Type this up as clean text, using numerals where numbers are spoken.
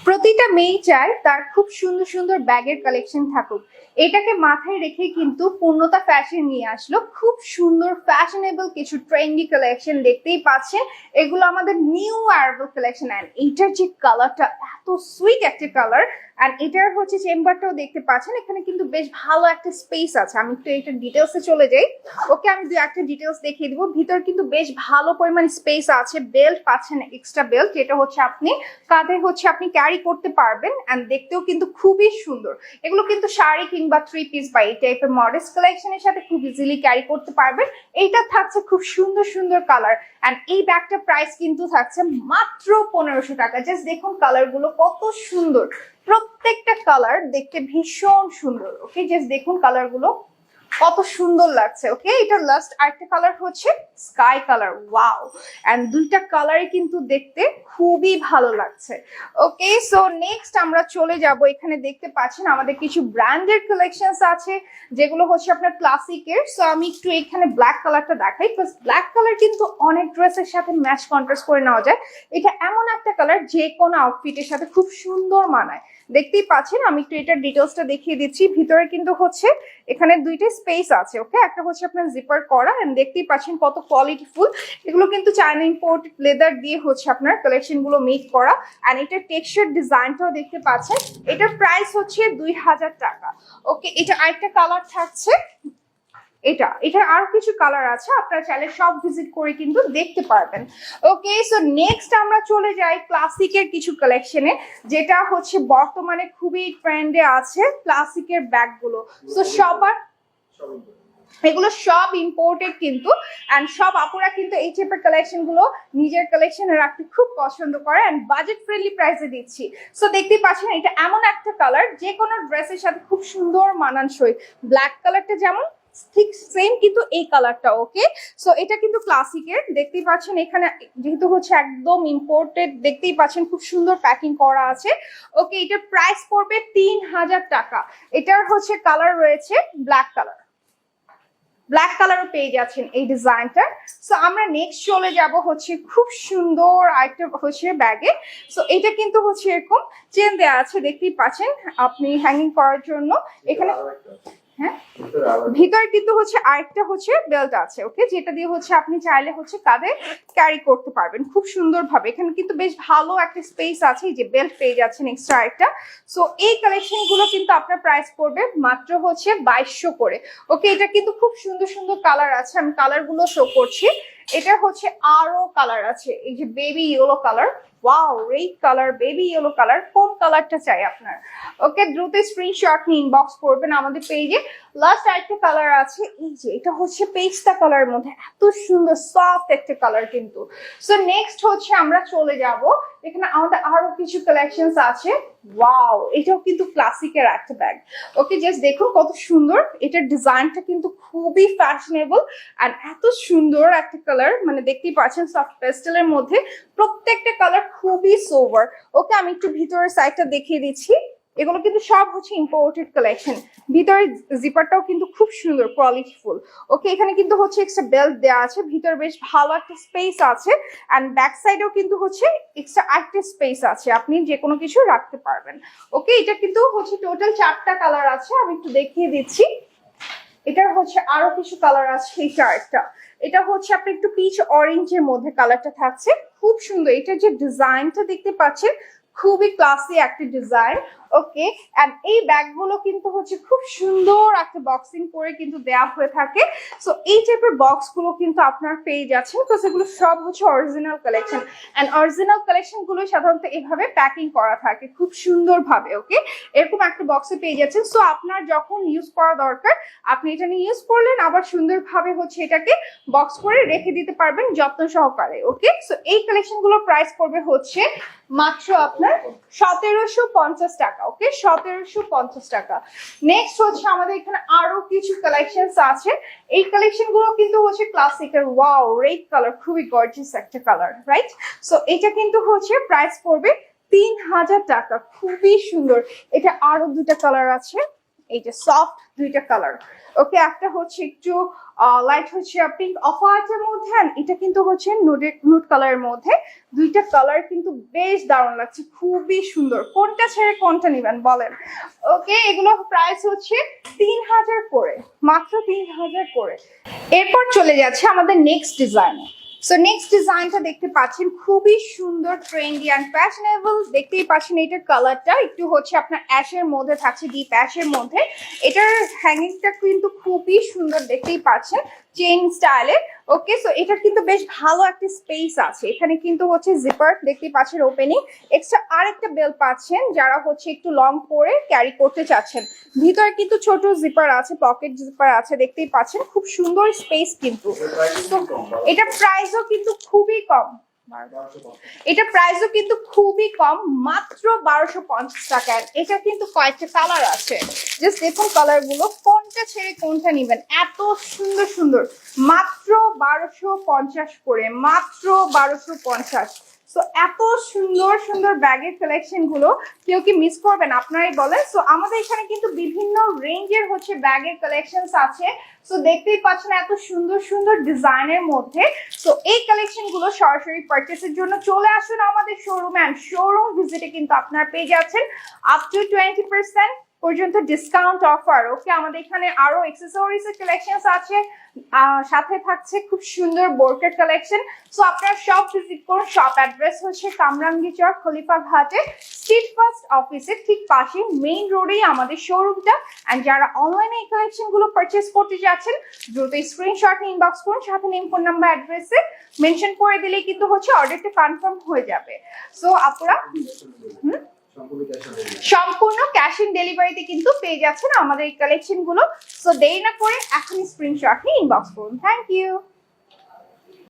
প্রতিটা মেয়ে চায় তার খুব সুন্দর সুন্দর ব্যাগের কালেকশন থাকুক। এটাকে মাথায় রেখে কিন্তু পূর্ণতা ফ্যাশন নিয়ে আসলো খুব সুন্দর ফ্যাশনেবল কিছু ট্রেন্ডি কালেকশন। দেখতেই পাচ্ছেন এগুলো আমাদের নিউ অ্যারাইভাল কালেকশন। অ্যান্ড এইটার যে কালারটা এত সুইট একটা কালার, অ্যান্ড এটার হচ্ছে চেম্বারটাও দেখতে পাচ্ছেন। এখানে কিন্তু বেশ ভালো একটা স্পেস আছে। আমি একটু এটা ডিটেলসে চলে যাই। ওকে, আমি দু একটা ডিটেলস দেখিয়ে দিব। ভিতর কিন্তু বেশ ভালো পরিমাণ স্পেস আছে। বেল্ট পাচ্ছেন, এক্সট্রা বেল্ট, যেটা হচ্ছে আপনি কাঁধে হচ্ছে আপনি ক্যারি করতে পারবেন। অ্যান্ড দেখতেও কিন্তু খুবই সুন্দর। এগুলো কিন্তু শাড়ি কিংবা 3 পিস বা এই টাইপের মডেস্ট কালেকশনের সাথে খুব ইজিলি ক্যারি করতে পারবেন। এইটা থাকছে খুব সুন্দর সুন্দর কালার। অ্যান্ড এই ব্যাগটার প্রাইস কিন্তু থাকছে মাত্র 1500 টাকা। জাস্ট দেখুন কালার গুলো কত সুন্দর, প্রত্যেকটা কালার দেখতে ভীষণ সুন্দর। ওকে, জাস্ট দেখুন কালার গুলো কত সুন্দর লাগছে। ওকে, এটার লাস্ট আরেকটা কালার হচ্ছে স্কাই কালার। ওয়াও, এন্ড দুইটা কালারই কিন্তু দেখতে খুবই ভালো লাগছে। ওকে, সো নেক্সট আমরা চলে যাব। এখানে দেখতে পাচ্ছেন আমাদের কিছু ব্র্যান্ডের কালেকশনস আছে যেগুলো হচ্ছে আপনার ক্লাসিকের। সো আমি একটু এখানে ব্ল্যাক কালারটা দেখাই, প্লাস ব্ল্যাক কালার কিন্তু অনেক ড্রেসের সাথে ম্যাচ কন্ট্রাস্ট করে নেওয়া যায়। এটা এমন একটা কালার যে কোনো আউটফিটের সাথে খুব সুন্দর মানায়। দেখতেই পাচ্ছেন, আমি একটু এটার ডিটেলসটা দেখিয়ে দিচ্ছি। ভিতরে কিন্তু হচ্ছে এখানে দুইটা স্পেস আছে। ওকে, একটা হচ্ছে আপনার জিপার করা, এন্ড দেখতেই পাচ্ছেন কত কোয়ালিটিফুল। এগুলো কিন্তু চায়না ইম্পোর্ট লেদার দিয়ে হচ্ছে আপনার কালেকশন গুলো মেক করা। এন্ড এটার টেক্সচার ডিজাইনটাও দেখতে পাচ্ছেন। এটার প্রাইস হচ্ছে 2000 টাকা। ওকে, এটা আরেকটা কালার থাকছে। এটার আরো কিছু কালার আছে, আপনারা চাইলে সব ভিজিট করে কিন্তু দেখতে পারবেন। ওকে, সো নেক্সট আমরা চলে যাই ক্লাসিকের কিছু কালেকশনে, যেটা হচ্ছে বর্তমানে খুবই ট্রেন্ডে আছে ক্লাসিকের ব্যাগগুলো। সো সবার এগুলো সব ইম্পোর্টেড কিন্তু, এন্ড সব আপুরা কিন্তু এই টাইপের কালেকশন গুলো নিজের কালেকশনে রাখতে খুব পছন্দ করে। এন্ড বাজেট ফ্রেন্ডলি প্রাইসে দিচ্ছি। সো দেখতেই পাচ্ছেন এটা এমন একটা কালার যে কোনো ড্রেসের সাথে খুব সুন্দর মানানসই। ব্ল্যাক কালারটা যেমন ঠিক সেম কিন্তু এই কালারটা। ওকে, সো এটা কিন্তু ক্লাসিকের। দেখতেই পাচ্ছেন এখানে যেহেতু হচ্ছে একদম ইম্পোর্টেড, দেখতেই পাচ্ছেন খুব সুন্দর প্যাকিং করা আছে। ওকে, এটার প্রাইস পড়বে 3000 টাকা। এটার হচ্ছে কালার রয়েছে ব্ল্যাক কালার, ব্ল্যাক কালারও পেয়ে যাচ্ছেন এই ডিজাইনটা। সো আমরা নেক্সট চলে যাব হচ্ছে খুব সুন্দর আরেকটা হচ্ছে ব্যাগে। সো এটা কিন্তু হচ্ছে এরকম চেন দেওয়া আছে, দেখতেই পাচ্ছেন আপনি হ্যাঙ্গিং করার জন্য। এখানে হ্যাঁ, ভিতরে কিন্তু হচ্ছে আরেকটা হচ্ছে বেল্ট আছে। ওকে, যেটা দিয়ে হচ্ছে আপনি চাইলে হচ্ছে কাঁধে ক্যারি করতে পারবেন খুব সুন্দর ভাবে। এখানে কিন্তু বেশ ভালো একটা স্পেস আছে, এই যে বেল্ট পেয়ে যাচ্ছেন এক্সট্রা আরেকটা। সো এই কালেকশন গুলো কিন্তু আপনার প্রাইস পড়বে মাত্র হচ্ছে 2200 করে। ওকে, এটা কিন্তু খুব সুন্দর সুন্দর কালার আছে, আমি কালার গুলো শো করছি। এটা হচ্ছে আরো কালার আছে, এই যে baby yellow colour. Wow, red colour, baby yellow colour, কোন কালারটা চাই আপনার? ওকে, দ্রুত স্ক্রিনশট নিয়ে ইনবক্স করবেন আমাদের পেজে। লাস্ট আরেকটা কালার আছে, এই যে এটা হচ্ছে পেস্তা কালার মধ্যে, এত সুন্দর সফট একটা কালার কিন্তু। সো নেক্সট হচ্ছে আমরা চলে যাব, এখানে আমাদের আরো কিছু কালেকশনস আছে। ওয়াও, এটাও কিন্তু ক্লাসিকের একটা ব্যাগ। ওকে, জাস্ট দেখুন কত সুন্দর। এটার ডিজাইনটা কিন্তু খুবই ফ্যাশনেবল, আর এত সুন্দর একটা কালার, মানে দেখতেই পাচ্ছেন সফট পেস্টেলের মধ্যে প্রত্যেকটা কালার খুবই সোভার। ওকে, আমি একটু ভিতরের সাইডটা দেখিয়ে দিচ্ছি। এগুলো কিন্তু সব হচ্ছে ইম্পোর্টেড কালেকশন। ভিতরে জিপারটাও কিন্তু খুব সুন্দর কোয়ালিটিফুল। ওকে, এখানে কিন্তু হচ্ছে এক্সট্রা বেল্ট দেওয়া আছে, ভিতরে বেশ ভালো একটা স্পেস আছে। অ্যান্ড ব্যাক সাইডেও কিন্তু হচ্ছে এক্সট্রা একটা স্পেস আছে, আপনি যে কোনো কিছু রাখতে পারবেন। ওকে, এটা কিন্তু হচ্ছে টোটাল 4টা কালার আছে, আমি একটু দেখিয়ে দিচ্ছি। এটার হচ্ছে আরো কিছু কালার আছে। এটা একটা, এটা হচ্ছে আপনি একটু পিচ অরেঞ্জের মধ্যে কালারটা থাকছে, খুব সুন্দর। এটা যে ডিজাইনটা দেখতে পাচ্ছেন খুবই ক্লাসি একটা ডিজাইন। ওকে, এন্ড এই ব্যাগগুলো কিন্তু হচ্ছে খুব সুন্দর একটা বক্সিং করে কিন্তু দেয়া হয়ে থাকে। সো এই টাইপের বক্স গুলো কিন্তু আপনার পেয়ে যাচ্ছেন, তো সেগুলো সব হচ্ছে original collection. And original collection গুলো সাধারণত এইভাবে প্যাকিং করা থাকে খুব সুন্দর ভাবে। ওকে, এরকম একটা বক্সে পেয়ে যাচ্ছেন। সো আপনার যখন ইউজ করা দরকার আপনি এটা নিয়ে ইউজ করলেন, আবার সুন্দরভাবে হচ্ছে এটাকে বক্স করে রেখে দিতে পারবেন যত্ন সহকারে। ওকে, সো এই কালেকশন গুলো প্রাইস পড়বে হচ্ছে মাত্র আপনার 1750 টাকা। ওকে, 1750 টাকা। নেক্সট হচ্ছে আমাদের এখানে আরো কিছু কালেকশনস আছে। এই কালেকশন গুলো কিন্তু হচ্ছে ক্লাসিকের। ওয়াও, রেড কালার, খুবই গর্জিয়াস একটা কালার, রাইট? সো এটা কিন্তু হচ্ছে প্রাইস পড়বে 3000 টাকা, খুবই সুন্দর। এটা আরো দুটা কালার আছে, এই যে সফট দুইটা কালার। ওকে, একটা হচ্ছে একটু লাইট হচ্ছে পিঙ্ক অফ হোয়াইটের মধ্যে, আর এটা কিন্তু হচ্ছে নুড কালারের মধ্যে। দুইটা কালার কিন্তু বেশ দারুণ লাগছে, খুবই সুন্দর। কোনটা ছেড়ে কোনটা নিবেন বলেন? ওকে, এগুলো প্রাইস হচ্ছে 3000 করে, মাত্র 3000 করে। এরপর চলে যাচ্ছে আমাদের নেক্সট ডিজাইনে। সো নেক্সট ডিজাইনটা দেখতে পাচ্ছেন, খুবই সুন্দর, ট্রেন্ডি অ্যান্ড ফ্যাশনেবল। দেখতেই পাচ্ছেন এটার কালারটা একটু হচ্ছে আপনার অ্যাশের মধ্যে থাকছে, ডিপ অ্যাশের মধ্যে। এটার হ্যাঙ্গিংটা কিন্তু খুবই সুন্দর, দেখতেই পাচ্ছেন চেইন স্টাইলে। ওকে, সো এটার কিন্তু বেশ ভালো একটা স্পেস আছে। এখানে কিন্তু হচ্ছে জিপার দেখতেই পাচ্ছেন ওপেনিং, এক্সট্রা আরেকটা বেল পাচ্ছেন যারা হচ্ছে একটু লং করে ক্যারি করতে চাচ্ছেন। ভিতরে কিন্তু ছোট জিপার আছে, পকেট জিপার আছে, দেখতেই পাচ্ছেন খুব সুন্দর স্পেস কিন্তু। এটা প্রাইসও কিন্তু খুবই কম, এটা প্রাইসও কিন্তু খুবই কম, মাত্র 1250 টাকা। এটা কিন্তু কয়েকটা কালার আছে, জাস্ট দেখুন কালার গুলো, কোনটা ছেড়ে কোনটা নিবেন, এত সুন্দর সুন্দর। মাত্র 1250 করে, মাত্র 1250। সো এত সুন্দর সুন্দর ব্যাগের কালেকশন গুলো কেউ কি মিস করবেন আপনারাই বলেন। সো আমাদের এখানে কিন্তু বিভিন্ন রেঞ্জের হচ্ছে ব্যাগের কালেকশন আছে। সো দেখতেই পাচ্ছেন এত সুন্দর সুন্দর ডিজাইনের মধ্যে। সো এই কালেকশন গুলো সরাসরি পারচেসের জন্য চলে আসুন আমাদের শোরুমে, এন্ড শোরুম ভিজিটে কিন্তু আপনারা পেয়ে যাচ্ছেন আপ টু 20% পর্যন্ত ডিসকাউন্ট অফার। ওকে, আমাদের এখানে আরো অ্যাক্সেসরিজ এর কালেকশনস আছে, সাথে থাকছে খুব সুন্দর বোরকার কালেকশন। সো আপনারা সব ভিজিট করুন। শপ অ্যাড্রেস হচ্ছে কামরাঙ্গি চর, খলিফা ঘাটে, স্ট্রিট ফার্স্ট অফিসের ঠিক পাশে, মেইন রোডেই আমাদের শোরুমটা। এন্ড যারা অনলাইনে এই কালেকশন গুলো পারচেস করতে যাচ্ছেন, দ্রুত স্ক্রিনশট ইনবক্স করুন, সাথে নেম, ফোন নাম্বার, অ্যাড্রেসে মেনশন করে দিলেই কিন্তু হচ্ছে অর্ডারটা কনফার্ম হয়ে যাবে। সো আপনারা সম্পূর্ণ ক্যাশ অন ডেলিভারিতে কিন্তু পেয়ে যাচ্ছেন আমাদের এই কালেকশন গুলো। সো দেরি না করে এখনই স্ক্রিনশট নিয়ে ইনবক্স করুন। Thank you.